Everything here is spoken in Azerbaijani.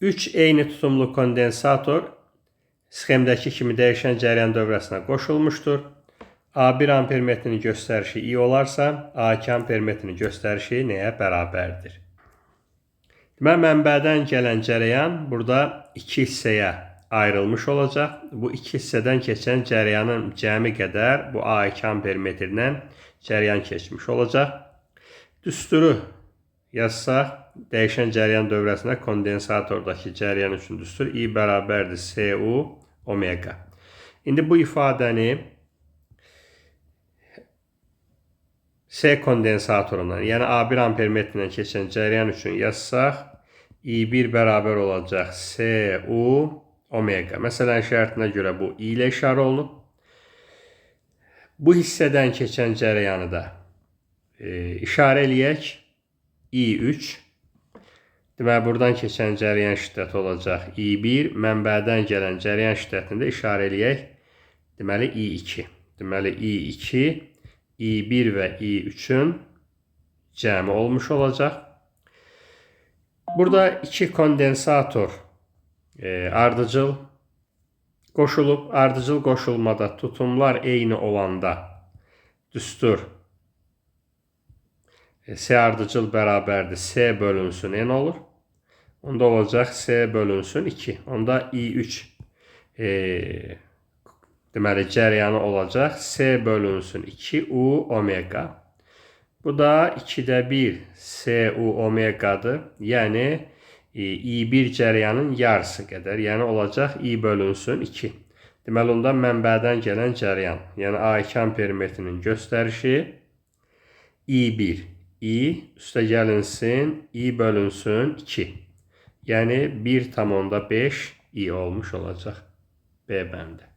3 eyni tutumlu kondensator sxemdəki kimi dəyişən cəryan dövrəsinə qoşulmuşdur. A1 ampermetrinin göstərişi I olarsa, A2 ampermetrinin göstərişi nəyə bərabərdir? Deməli, mənbədən gələn cəryan burada 2 hissəyə ayrılmış olacaq. Bu 2 hissədən keçən cəryanın cəmi qədər bu A2 ampermetrindən cəryan keçmiş olacaq. Düsturu yazsaq, dəyişən cəryan dövrəsinə kondensatordakı cəryan üçün düstur I bərabərdir CU omega. İndi bu ifadəni C kondensatorundan, yəni A1 ampermetrindən keçən cəryan üçün yazsaq, I1 bərabər olacaq CU omega. Məsələn, şərtinə görə bu I ilə işarə olunub. Bu hissədən keçən cəryanı da işarə eləyək. I3. Deməli, buradan keçən cəryan şiddəti olacaq I1. Mənbədən gələn cəryan şiddətini də işarə eləyək. Deməli, I2. Deməli, I2, I1 və I3-ün cəmi olmuş olacaq. Burada 2 kondensator ardıcıl qoşulub. Ardıcıl qoşulmada tutumlar eyni olanda düstur C ardıcıl bərabərdir C bölünsün N olur. Onda olacaq C bölünsün 2. Onda I3 deməli cəryanı olacaq C bölünsün 2U omega. Bu da 2'də 1 CU omegadır. Yəni I1 cəryanın yarısı qədər. Yəni olacaq I bölünsün 2. Deməli, onda mənbədən gələn cəryan, yəni A2 ampermetrinin göstərişi I1. I üstə gəlinsin I bölünsün 2. Yəni 1,5 I olmuş olacaq B bəndi.